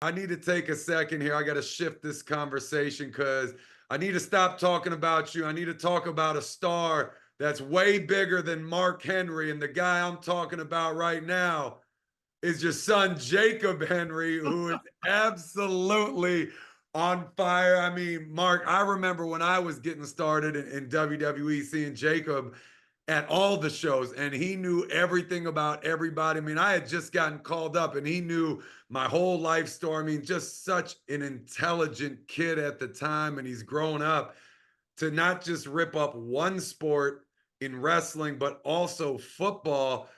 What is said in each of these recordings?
I need to take a second here. I got to shift this conversation because I need to stop talking about you. I need to talk about a star that's way bigger than Mark Henry. And the guy I'm talking about right now is your son, Jacob Henry, who is absolutely on fire. I mean, Mark, I remember when I was getting started in WWE, seeing Jacob at all the shows, and he knew everything about everybody. I mean, I had just gotten called up and he knew my whole life story. I mean, just such an intelligent kid at the time, and he's grown up to not just rip up one sport in wrestling, but also football.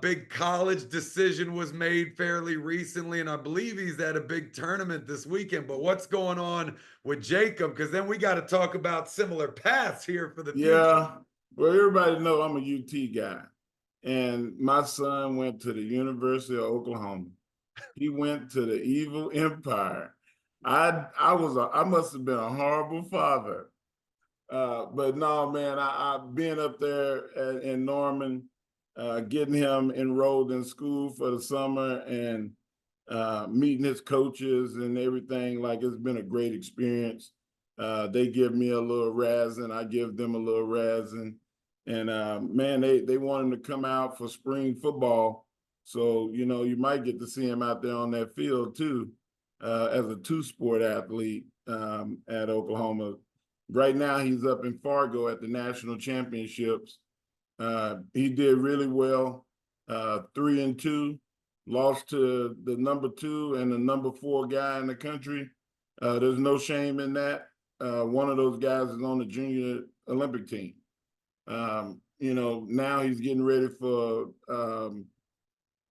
Big college decision was made fairly recently, and I believe he's at a big tournament this weekend. But what's going on with Jacob? Because then we got to talk about similar paths here for the future. Yeah, well, everybody know I'm a UT guy, and my son went to the University of Oklahoma. He went to the evil empire. I must have been a horrible father, but no, man, I've been up there in Norman, getting him enrolled in school for the summer and meeting his coaches and everything. Like, it's been a great experience. They give me a little razzing, I give them a little razzing. And man, they want him to come out for spring football. So, you might get to see him out there on that field too, as a two-sport athlete at Oklahoma. Right now, he's up in Fargo at the national championships. He did really well, 3-2, lost to the number 2 and the number 4 guy in the country. There's no shame in that. One of those guys is on the junior Olympic team. Now he's getting ready for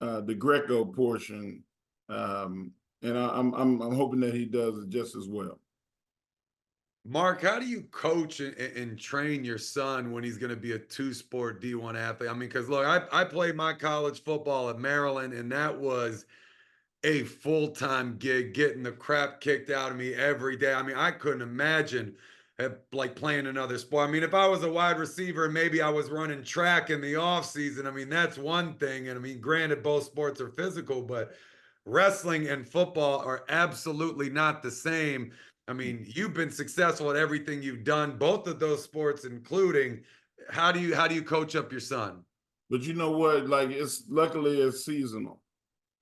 the Greco portion, and I'm hoping that he does it just as well. Mark, how do you coach and train your son when he's going to be a two-sport D1 athlete? I mean, because look, I played my college football at Maryland, and that was a full-time gig, getting the crap kicked out of me every day. I mean, I couldn't imagine like playing another sport. I mean, if I was a wide receiver and maybe I was running track in the off season, I mean, that's one thing. And I mean, granted, both sports are physical, but wrestling and football are absolutely not the same. I mean, you've been successful at everything you've done, both of those sports, including how do you coach up your son? But you know what? Like, luckily it's seasonal.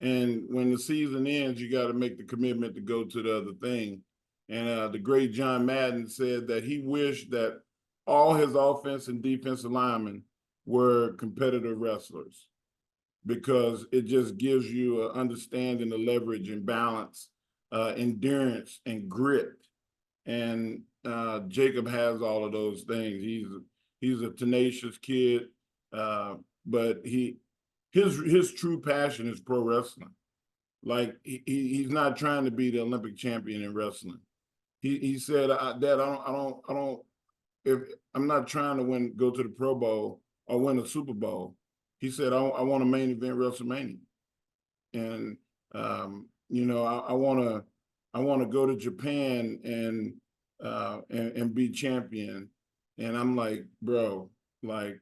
And when the season ends, you got to make the commitment to go to the other thing. And the great John Madden said that he wished that all his offense and defensive linemen were competitive wrestlers, because it just gives you an understanding of leverage and balance, endurance and grit. And Jacob has all of those things. He's a tenacious kid, but his true passion is pro wrestling. Like, he's not trying to be the Olympic champion in wrestling. He said, Dad, I don't, if I'm not trying to go to the Pro Bowl or win a Super Bowl. He said, I want to main event WrestleMania. And I want to go to Japan and be champion. And I'm like, bro, like,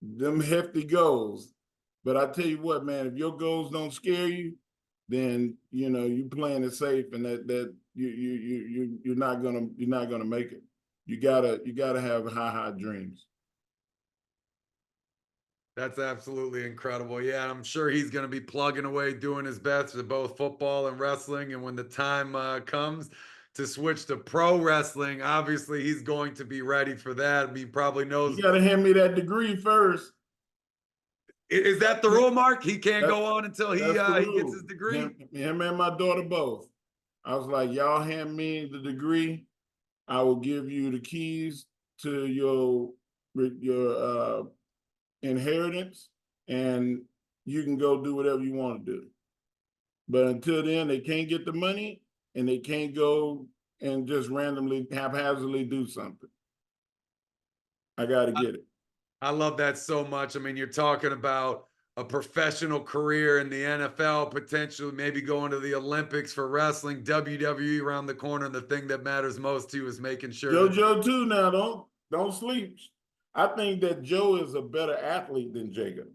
them hefty goals. But I tell you what, man, if your goals don't scare you, then you playing it safe, and that you're not gonna make it. You gotta have high dreams. That's absolutely incredible. Yeah, I'm sure he's going to be plugging away, doing his best for both football and wrestling. And when the time comes to switch to pro wrestling, obviously he's going to be ready for that. I mean, he probably knows. You gotta hand me that degree first. Is that the rule, Mark? He can't That, go on until he that's the he gets his rule. degree. Him and my daughter both. I was like, y'all hand me the degree, I will give you the keys to your inheritance, and you can go do whatever you want to do. But until then, they can't get the money, and they can't go and just randomly, haphazardly do something. I got to get it. I love that so much. I mean, you're talking about a professional career in the NFL, potentially maybe going to the Olympics for wrestling, WWE around the corner. And the thing that matters most to you is making sure JoJo too. Now, don't sleep. I think that Joe is a better athlete than Jacob.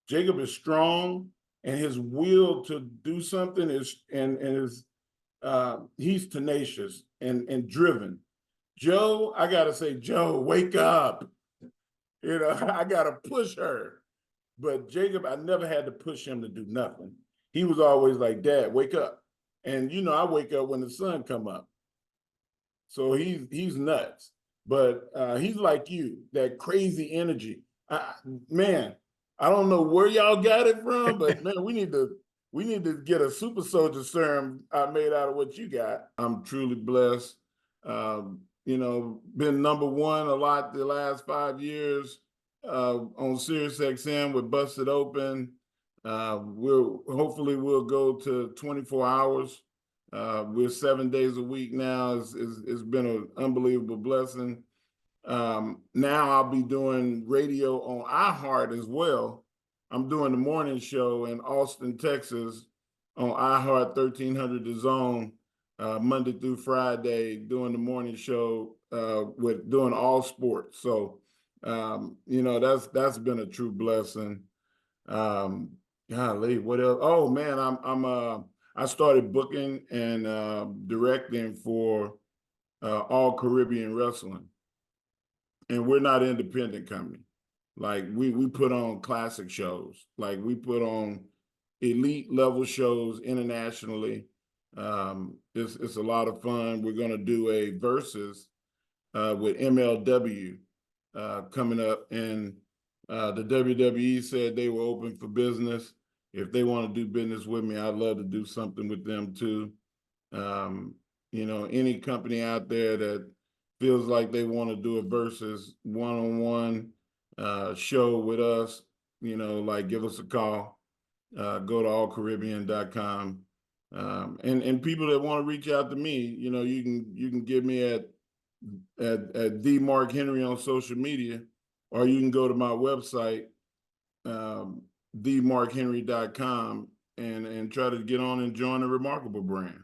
Jacob is strong. and his will to do something is, and his, he's tenacious and driven. Joe, I gotta say, Joe, wake up. You know, I gotta push her. But Jacob, I never had to push him to do nothing. He was always like, Dad, wake up. And you know, I wake up when the sun come up. So he's nuts. But he's like you, that crazy energy. Man, I don't know where y'all got it from, but man, we need to get a super soldier serum made out of what you got. I'm truly blessed. You know, been #1 a lot the last 5 years on Sirius XM with Busted Open. We'll go to 24 hours. We're 7 days a week now. It's been an unbelievable blessing. Now I'll be doing radio on iHeart as well. I'm doing the morning show in Austin, Texas on iHeart 1300 The Zone, Monday through Friday, doing the morning show with doing all sports. So, you know, that's been a true blessing. Golly, what else? Oh man, I started booking and directing for All Caribbean Wrestling, and we're not an independent company. Like we put on classic shows, like we put on elite level shows internationally. It's a lot of fun. We're gonna do a versus with MLW coming up, and the WWE said they were open for business. If they want to do business with me, I'd love to do something with them too. You know, any company out there that feels like they want to do a versus one-on-one show with us, you know, like give us a call. Go to allcaribbean.com. And people that want to reach out to me, you know, you can get me at the Mark Henry on social media, or you can go to my website, themarkhenry.com, and try to get on and join the remarkable brand.